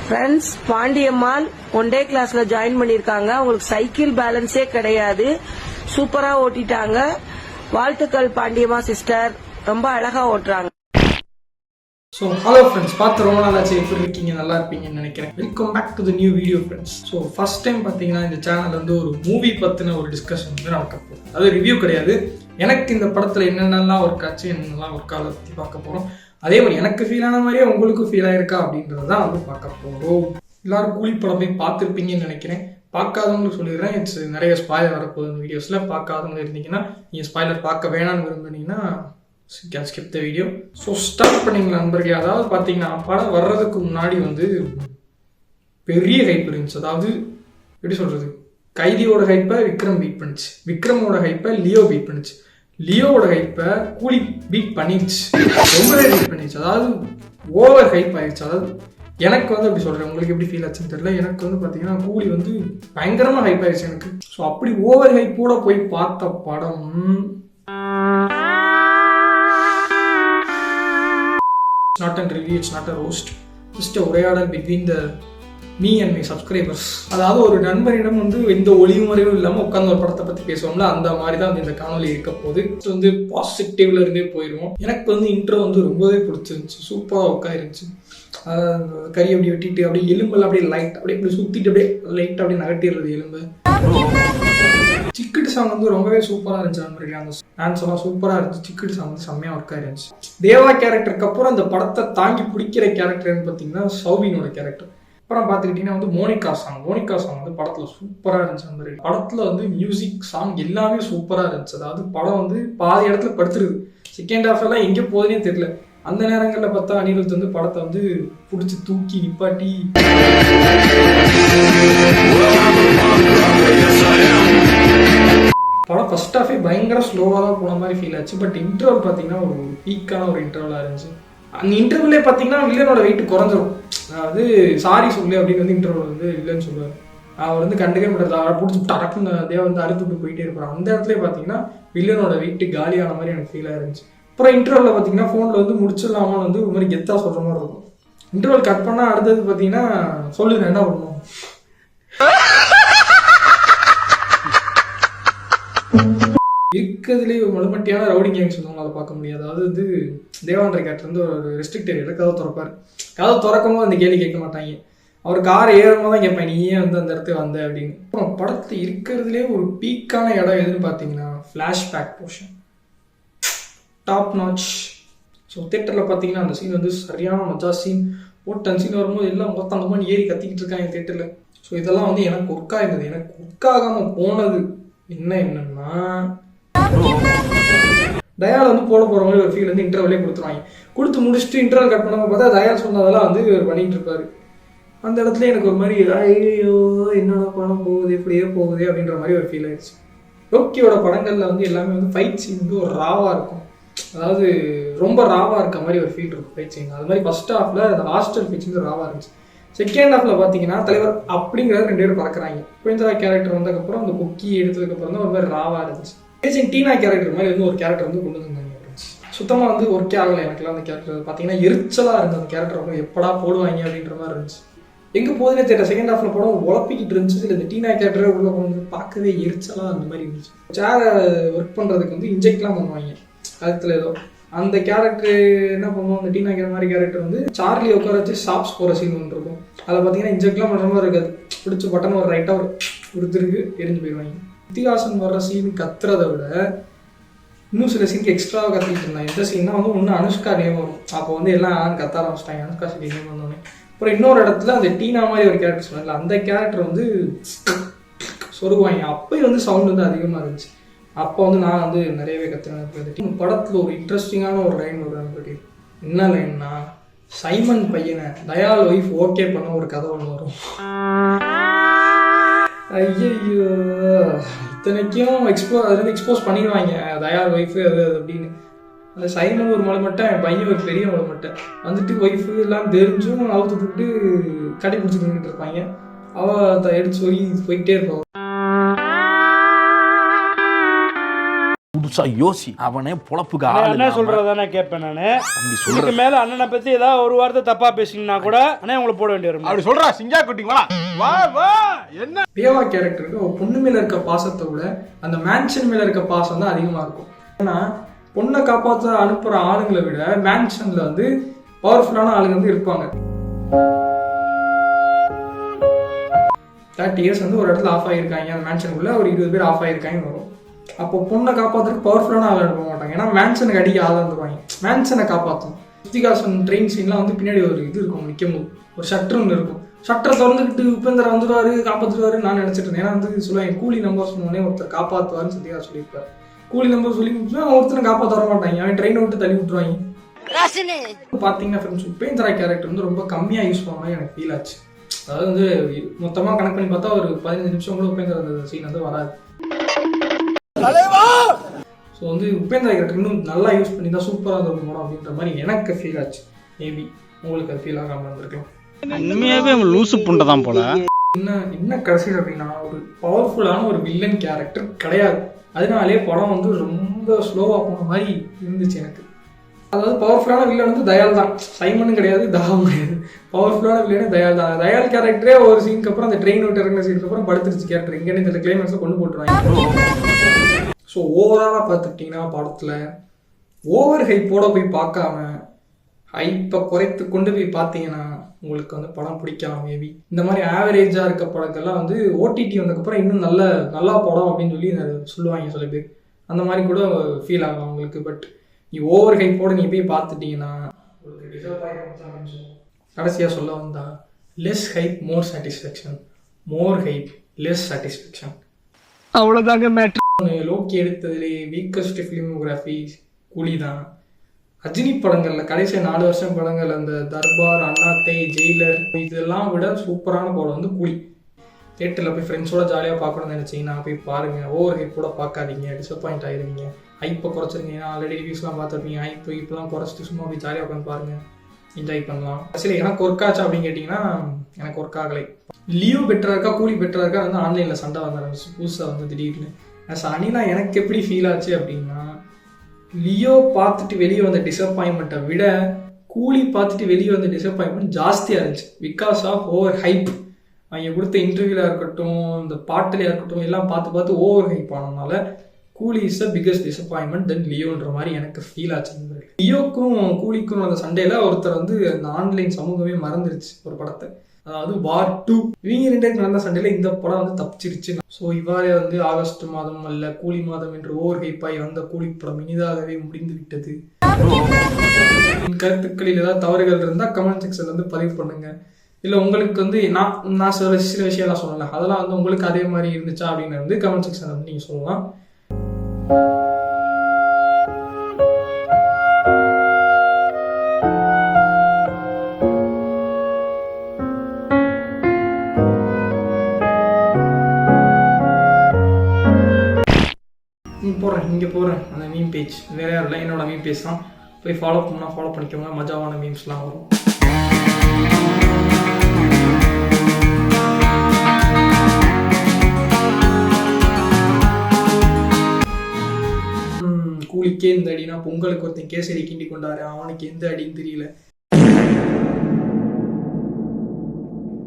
Friends, Pandiammal one day கிளாஸ்ல join பண்ணிருக்காங்க. அவங்களுக்கு சைக்கிள் பேலன்ஸே கிடையாது. சூப்பரா ஓட்டிட்டாங்க. வாழ்த்துக்கள் பாண்டியம்மா சிஸ்டர், ரொம்ப அழகா ஓட்டுறாங்க. ஸோ ஹலோ ஃப்ரெண்ட்ஸ், பார்த்து ரொம்ப நாள் ஆச்சு. எப்படி இருக்கீங்க? நல்லா இருப்பீங்கன்னு நினைக்கிறேன். Welcome back to the new video friends. So first time பார்த்தீங்கன்னா இந்த சேனல் வந்து ஒரு மூவி பற்றின ஒரு டிஸ்கஷன் வந்து நடக்க போகுது. அது ரிவ்யூ கிடையாது. எனக்கு இந்த படத்தில் என்னென்னலாம் ஒர்க் ஆச்சு, என்னென்னலாம் ஒர்க் ஆகலை பற்றி பார்க்க போகிறோம். அதே மாதிரி எனக்கு ஃபீல் ஆன மாதிரியே உங்களுக்கு ஃபீல் ஆயிருக்கா அப்படின்றது தான் வந்து பார்க்க போகிறோம். எல்லாரும் கூலி படம் போய் பார்த்துருப்பீங்கன்னு நினைக்கிறேன். பார்க்காதவங்களுக்கு சொல்லிடுறேன், இட்ஸ் நிறைய ஸ்பாயிலர் வரப்போகுது இந்த வீடியோஸில். பார்க்காதவங்க இருந்தீங்கன்னா நீங்கள் ஸ்பாயிலர் பார்க்க வேணாம்னு விரும்புனீங்கன்னா can skip the video. So start பண்ணிங்களா நண்பர்களே. அதாவது பார்த்தீங்கன்னா படம் வர்றதுக்கு முன்னாடி வந்து பெரிய ஹைப் இருந்துச்சு. அதாவது எப்படி சொல்கிறது, கைதியோட ஹைப்பை விக்ரம் பீட் பண்ணிச்சு, விக்ரமோட ஹைப்பை லியோ பீட் பண்ணிச்சு, லியோவோட ஹைப்பை கூலி பீட் பண்ணிடுச்சு, ரொம்பவே பீட் பண்ணிடுச்சு. அதாவது ஓவர் ஹைப் ஆயிடுச்சு. அதாவது எனக்கு வந்து அப்படி சொல்கிறேன், உங்களுக்கு எப்படி ஃபீல் ஆச்சுன்னு தெரியல. எனக்கு வந்து பார்த்தீங்கன்னா கூலி வந்து பயங்கரமாக ஹைப் ஆயிடுச்சு எனக்கு. ஸோ அப்படி ஓவர் ஹைப்போட போய் பார்த்த படம் not a review, it's not a roast, just a உரையாடல் between the me and my subscribers. அதாவது ஒரு நண்பரிடம் வந்து எந்த ஒளிவு முறையும் இல்லாமல் உட்காந்து ஒரு படத்தை பற்றி பேசுவோம்ல, அந்த மாதிரி தான் இந்த காணொலி இருக்க போகுது. ஸோ வந்து பாசிட்டிவ்ல இருந்தே போயிடுவோம். எனக்கு வந்து இன்ட்ரோ வந்து ரொம்பவே பிடிச்சிருந்துச்சு, சூப்பராக உட்காயிருந்துச்சு. கறி அப்படி வெட்டிட்டு அப்படியே எலும்பெல்லாம் அப்படியே லைட் அப்படியே இப்படி சுற்றிட்டு அப்படியே லைட் அப்படியே நகட்டிடுறது எலும்பு. சிக்கிட்டு சாங் வந்து ரொம்பவே சூப்பராக இருந்துச்சு நண்பர்களே. அந்த டான்ஸ் எல்லாம் சூப்பராக இருந்துச்சு. சிக்கிட்டு சாங் வந்து செம்மையாக ஒர்க் ஆயிருந்துச்சு. தேவா கேரக்டருக்கு அப்புறம் அந்த படத்தை தாங்கி பிடிக்கிற கேரக்டர்னு பார்த்தீங்கன்னா சௌபினோட கேரக்டர். அப்புறம் பார்த்துக்கிட்டிங்கன்னா வந்து மோனிகா சாங் வந்து படத்தில் சூப்பராக இருந்துச்சு நண்பர்களே. படத்தில் வந்து மியூசிக் சாங் எல்லாமே சூப்பராக இருந்துச்சு. அதாவது படம் வந்து பாதி இடத்துல படுத்துருது. செகண்ட் ஹாஃப் எல்லாம் எங்கே போகுதுன்னே தெரியல. அந்த நேரங்களில் பார்த்தா அனிருத் வந்து படத்தை வந்து பிடிச்சி தூக்கி நிப்பாட்டி படம் ஃபர்ஸ்ட் ஹாஃபே பயங்கர ஸ்லோவாக தான் போன மாதிரி ஃபீல் ஆச்சு. பட் இன்டர்வல் பார்த்தீங்கன்னா ஒரு பீக்கான ஒரு இன்டர்வலாக இருந்துச்சு. அந்த இன்டர்வல்லே பார்த்தீங்கன்னா வில்லனோட வெயிட் குறைஞ்சிரும். அதாவது சாரி சொல்லு அப்படின்னு வந்து இன்டர்வல் வந்து இல்லைன்னு சொல்லுவார். அவர் வந்து கண்டுக்கவே மாட்டார். அவரை பிடிச்சி டக்குன்னு அதே வந்து அறுத்துட்டு போயிட்டே இருப்பார். அந்த இடத்துல பார்த்தீங்கன்னா வில்லனோட வெயிட் காலியான மாதிரி எனக்கு ஃபீலாக இருந்துச்சு. அப்புறம் இன்டர்வலில் பார்த்தீங்கன்னா ஃபோனில் வந்து முடிச்சிடலாமான்னு வந்து ஒரு மாதிரி கெத்தாக சொல்கிற மாதிரி இருக்கும். இன்டர்வல் கட் பண்ணால் அடுத்தது பார்த்தீங்கன்னா சொல்லுங்க என்ன பண்ணணும். இருக்கிறதுலேயே ஒரு மலுமட்டியான ரவுடி கேங்ஸ் வந்து அதை பார்க்க முடியாது. அதாவது வந்து தேவாந்திர கேரக்டர் வந்து ஒரு ரெஸ்ட்ரிக்ட் ஏரியாவில் கதவை திறப்பார். கதவை திறக்கும் போது அந்த கேள்வி கேட்க மாட்டாங்க. அவர் காரை ஏறும்போது தான் கேட்பேன், நீ ஏன் வந்து அந்த இடத்துக்கு வந்த அப்படின்னு. அப்புறம் படத்தில் இருக்கிறதுலே ஒரு பீக்கான இடம் எதுன்னு பார்த்தீங்கன்னா flashback portion, top notch. So தேட்டரில் பார்த்தீங்கன்னா அந்த சீன் வந்து சரியான மஜா சீன். போட்டு அந்த சீன் வரும்போது எல்லாம் மொத்தம் அந்த மாதிரி ஏறி கத்திக்கிட்டு இருக்காங்க தேட்டரில். ஸோ இதெல்லாம் வந்து எனக்கு ஒர்க் ஆயிருந்தது. எனக்கு ஒர்க் ஆகாமல் போனது என்னன்னா தயால் வந்து போட போகிற மாதிரி ஒரு ஃபீல் வந்து இன்டர்வலே கொடுத்துருவாங்க. கொடுத்து முடிச்சுட்டு இன்டர்வல் கட் பண்ணாமல் பார்த்தா தயால் சொன்னதெல்லாம் வந்து இவர் பண்ணிகிட்டு இருப்பார். அந்த இடத்துல எனக்கு ஒரு மாதிரி ஐயோ என்னோட படம் போகுது இப்படியே போகுது அப்படின்ற மாதிரி ஒரு ஃபீல் ஆயிடுச்சு. ரோக்கியோட படங்களில் வந்து எல்லாமே வந்து ஃபைட் சீன் வந்து ஒரு ராவாக இருக்கும். அதாவது ரொம்ப ராவாக இருக்க மாதிரி ஒரு ஃபீல் இருக்கும் ஃபைட் சீன். அது மாதிரி ஃபர்ஸ்ட் ஹாஃபில் அந்த ஹாஸ்டல் ஃபைட் சீன் ராவாக இருந்துச்சு. செகண்ட் ஹாஃபில் பார்த்தீங்கன்னா தலைவர் அப்படிங்கிறத 2 பேரும் பறக்கிறாங்க. குழந்தை கேரக்டர் வந்ததுக்கப்புறம் அந்த குக்கி எடுத்ததுக்கப்புறம் தான் ஒரு மாதிரி ராவாக இருந்துச்சு. டீனா கேரக்டர் மாதிரி வந்து ஒரு கேரக்டர் வந்து கொண்டு வந்தாங்க. சுத்தமாக வந்து ஒர்க்கே ஆகலை எனக்குலாம். அந்த கேரக்டர் பார்த்தீங்கன்னா எரிச்சலாக இருந்துச்சு. அந்த கேரக்டர் வந்து எப்படா போடுவாங்க அப்படின்ற மாதிரி இருந்துச்சு. எங்கே போகுதுன்னே தெரியல. செகண்ட் ஹாஃப்ல படம் உழப்பிக்கிட்டு இருந்துச்சு. இல்லை இந்த டீனா கேரக்டரே உள்ள வந்து பார்க்கவே எரிச்சலாக அந்த மாதிரி இருந்துச்சு. சேரை ஒர்க் பண்ணுறதுக்கு வந்து இன்ஜெக்ட்லாம் பண்ணுவாங்க கழுத்தில் ஏதோ. அந்த கேரக்டர் என்ன பண்ணுவோம், அந்த டீனா மாதிரி கேரக்டர் வந்து சார்லி உட்கார வச்சு ஷாப்ஸ் போகிற சீன் ஒன்று இருக்கும். அதில் பார்த்தீங்கன்னா இன்ஜெக்ட்லாம் பண்ணுற மாதிரி இருக்காது. பிடிச்ச பட்டன் ஒரு ரைட்டாக ஒரு கொடுத்துருக்கு எரிஞ்சு போயிடுவாங்க. இத்திகாசன் வர்ற சீன் கத்துறதை விட இன்னும் சில சீனுக்கு எக்ஸ்ட்ராவாக கத்திக்கிட்டு இருந்தாங்க. எந்த சீன்னா வந்து ஒன்று அனுஷ்கா நேம் வரும். அப்போ வந்து எல்லாம் கத்த ஆரம்பிச்சிட்டாங்க அனுஷ்கா சீன் நேம் வந்தோடனே. அப்புறம் இன்னொரு இடத்துல அந்த டீனா மாதிரி ஒரு கேரக்டர் சொன்னாங்க, அந்த கேரக்டர் வந்து சொருகுவாங்க. அப்போயும் வந்து சவுண்ட் வந்து அதிகமாக இருந்துச்சு. அப்போ வந்து நான் வந்து நிறையவே கற்றுனேன். படத்தில் ஒரு இன்ட்ரெஸ்டிங்கான ஒரு லைன் வரும். என்ன லைன்னா, சைமன் பையனை தயால் ஒய்ஃப் ஓகே பண்ண ஒரு கதை ஒன்று வரும். ஐயோ இத்தனைக்கும் அது வந்து எக்ஸ்போஸ் பண்ணிடுவாங்க தயால் ஒய்ஃபு அது அப்படின்னு. அந்த சைமன் ஒரு மலைமட்டை, பையன் ஒரு பெரிய மலைமட்டை வந்துட்டு ஒய்ஃபு எல்லாம் தெரிஞ்சும் அவுத்து விட்டுட்டு கட்டி பிடிச்சிட்டு நின்றுட்டு இருப்பாங்க. அவள் எடுத்து சொல்லி போயிட்டே இருப்பாங்க. நிமிஷம் யோசி. அவனே பொழப்புக்கு ஆள் அண்ணன் இல்லாம சொல்றதானே கேட்பேன் நானு. அப்படி இதுக்கு சொல்ற மேல அண்ணனை பத்தி ஏதாவது ஒரு வார்த்தை தப்பா பேசிங்கன்னா கூட அண்ணே உங்களை போட வேண்டிய வரும். அப்படி சொல்றா சிங்கா குட்டி வா வா வா. என்ன தேவா கேரக்டருக்கு ஒரு பொண்ணு மேல இருக்க பாசத்தை விட அந்த மேன்ஷன் மேல இருக்க பாசம் தான் அதிகமா இருக்கும். ஏன்னா பொண்ணை காப்பாற்ற அனுப்புற ஆளுங்களை விட மேன்ஷன்ல வந்து பவர்ஃபுல்லான ஆளுங்க வந்து இருப்பாங்க. 30 years வந்து ஒரு இடத்துல ஆஃப் ஆகியிருக்காங்க, அந்த மேன்ஷனுக்குள்ள ஒரு 20 பேர் ஆஃப் ஆகியிருக்காங்கன்னு வரும். அப்போ பொண்ணை காப்பாற்றுறதுக்கு பவர்ஃபுல்லான ஆள் அனுப்ப மாட்டாங்க. ஏன்னா மேன்ஷனுக்கு அடிக்க ஆள் வந்துடுவாங்க. மேன்ஷனை காப்பாற்றணும். ஸ்ருதிகாசன் ட்ரெயின் சீன்லாம் வந்து பின்னாடி ஒரு இது இருக்கும், நிற்கும் ஒரு ஷட்டர் ஒன்று இருக்கும். ஷட்டரை திறந்துக்கிட்டு உபேந்திரா வந்துடுவாரு, காப்பாற்றுவாருன்னு நான் நினச்சிட்டு இருந்தேன். ஏன்னா வந்து சொல்லுவாங்க கூலி நம்பர் சொன்னோடனே ஒருத்தர் காப்பாற்றுவாருன்னு ஸ்ருதிகாசன் சொல்லியிருப்பாரு. கூலி நம்பர் சொல்லி ஒருத்தனை காப்பாற்ற வர மாட்டாங்க, அவன் ட்ரெயினை விட்டு தள்ளி விட்டுருவாங்க. பார்த்தீங்கன்னா ஃப்ரெண்ட்ஸ் உபேந்திரா கேரக்டர் வந்து ரொம்ப கம்மியாக யூஸ் பண்ண மாதிரி எனக்கு ஃபீல் ஆச்சு. அதாவது வந்து மொத்தமாக கனெக்ட் பண்ணி பார்த்தா ஒரு 15 நிமிஷம் கூட உபேந்திரா சீன் வந்து வராது. ஸோ வந்து உபேந்திரா கேரக்டர் இன்னும் நல்லா யூஸ் பண்ணி தான் சூப்பராக இருந்திருக்கணும் அப்படின்ற மாதிரி எனக்கு ஃபீல் ஆச்சு. மேபி உங்களுக்கு அது ஃபீல் ஆகாமல் இருந்திருக்கலாம். உண்மையாவே அவன் லூசு புண்டை தான் போல. என்ன கடைசியில் அப்படின்னா ஒரு பவர்ஃபுல்லான ஒரு வில்லன் கேரக்டர் கிடையாது. அதனாலே படம் வந்து ரொம்ப ஸ்லோவாக போன மாதிரி இருந்துச்சு எனக்கு. அதாவது பவர்ஃபுல்லான வில்லன் வந்து தயால் தான், சைமனும் கிடையாது, தாவும் கிடையாது. பவர்ஃபுல்லான வில்லனே தயால் தான். தயால் கேரக்டரே ஒரு சீனுக்கு அப்புறம் அந்த ட்ரெயின் விட்டு இறங்கின சீனுக்கு அப்புறம் படுத்துருச்சு கேரக்டர். இங்கே இந்த கிளைமேக்ஸை கொண்டு போட்டுருவாங்க. ஸோ ஓவராலாக பார்த்துக்கிட்டிங்கன்னா படத்தில் ஓவர் ஹைப்போட போய் பார்க்காம ஹைப்பை குறைத்து கொண்டு போய் பார்த்தீங்கன்னா உங்களுக்கு வந்து படம் பிடிக்கலாம். மேபி இந்த மாதிரி ஆவரேஜாக இருக்க படங்கள்லாம் வந்து ஓடிடி வந்ததுக்கப்புறம் இன்னும் நல்லா படம் அப்படின்னு சொல்லி சொல்லுவாங்க சில பேர். அந்த மாதிரி கூட ஃபீல் ஆகும் உங்களுக்கு. பட் நீ ஓவர் ஹைப்போட நீ போய் பார்த்துட்டீங்கன்னா உங்களுக்கு டிசப்பாயின்மெண்ட் அப்படின்னு சொல்லுவோம். கடைசியாக சொல்ல வந்தா லெஸ் ஹைப் மோர் சாட்டிஸ்ஃபேக்ஷன், மோர் ஹைப் லெஸ் சாட்டிஸ்ஃபேக்ஷன், அவ்வளவுதாங்க மேட்ரு. லோக்கி எடுத்ததுலே வீக்கஸ்ட் ஃபிலிமோகிராஃபி கூலி தான். ரஜினி படங்கள்ல கடைசி 4 வருஷம் படங்கள் அந்த தர்பார், அண்ணாத்தை, ஜெயிலர் இதெல்லாம் விட சூப்பரான படம் வந்து கூலி. தேட்டரில் போய் ஃப்ரெண்ட்ஸோட ஜாலியாக பார்க்கணும்னு நினச்சிங்கன்னா போய் பாருங்கள். ஓவர் ஹைப் கூட பார்க்காதீங்க, டிசப்பாயிண்ட் ஆகிடுவீங்க. ஹைப்பை குறைச்சிருங்க. ஆல்ரெடி ரிவ்யூஸ்லாம் பார்த்துருப்பீங்க. இப்பெல்லாம் குறைச்சிட்டு சும்மா போய் ஜாலியாக உட்காந்து பாருங்கள், என்ஜாய் பண்ணலாம். சரி எனக்கு ஒர்க் ஆச்சா அப்படின்னு கேட்டிங்கன்னா எனக்கு ஒர்க் ஆகலை. லியோ பெட்டராக இருக்கா கூலி பெட்டராக இருக்கா வந்து ஆன்லைனில் சண்டை வந்த ஆரம்பிச்சு புதுசாக வந்து திடீர்னு. அனிலா எனக்கு எப்படி ஃபீல் ஆச்சு அப்படின்னா லியோ பார்த்துட்டு வெளியே வந்த டிசப்பாயின்மெண்ட்டை விட கூலி பார்த்துட்டு வெளியே வந்த டிசப்பாயின்மெண்ட் ஜாஸ்தியாக இருந்துச்சு. Because of over hype. அவங்க கொடுத்த இன்டர்வியூலாக இருக்கட்டும், இந்த பாட்டிலையாக இருக்கட்டும், எல்லாம் பார்த்து ஓவர் ஹைப் ஆனதுனால கூலி இஸ் த பிகஸ்ட் டிசப்பாயின்மெண்ட் தென் லியோன்ற மாதிரி எனக்கு ஃபீல் ஆச்சு. லியோக்கும் கூலிக்கும் அந்த சண்டையில் ஒருத்தர் வந்து அந்த ஆன்லைன் சமூகமே மறந்துருச்சு ஒரு படத்தை. அதாவது வார் 2 இவங்க 2 பேருக்கு நடந்த சண்டையில் இந்த படம் வந்து தப்பிச்சிருச்சு. ஸோ இவ்வாறே வந்து ஆகஸ்ட் மாதம் அல்ல கூலி மாதம் என்று ஓவர் ஹைப்பாய் வந்த கூலி படம் இனிதாகவே முடிந்து விட்டது. கருத்துக்களில் ஏதாவது தவறுகள் இருந்தால் கமெண்ட் செக்ஷன்ல வந்து பதிவு பண்ணுங்க. இல்லை உங்களுக்கு வந்து நான் சில விஷயம்லாம் சொல்லலை, அதெல்லாம் வந்து உங்களுக்கு அதே மாதிரி இருந்துச்சா அப்படின்னு வந்து கமெண்ட் செக்ஷன்ல வந்து நீங்கள் சொல்லலாம். இங்கே போகிறேன் அந்த மீம் பேஜ் வேற யாரும் இல்லை, என்னோட மீம் பேஜ் தான். போய் ஃபாலோ பண்ணிக்கோங்க. மஜாவான மீம்ஸ்லாம் வரும். கூலிக்கே இந்த அடினா பொங்கலுக்கு ஒருத்தன் கேசரி கிண்டி கொண்டாரு, அவனுக்கு எந்த அடின்னு தெரியல.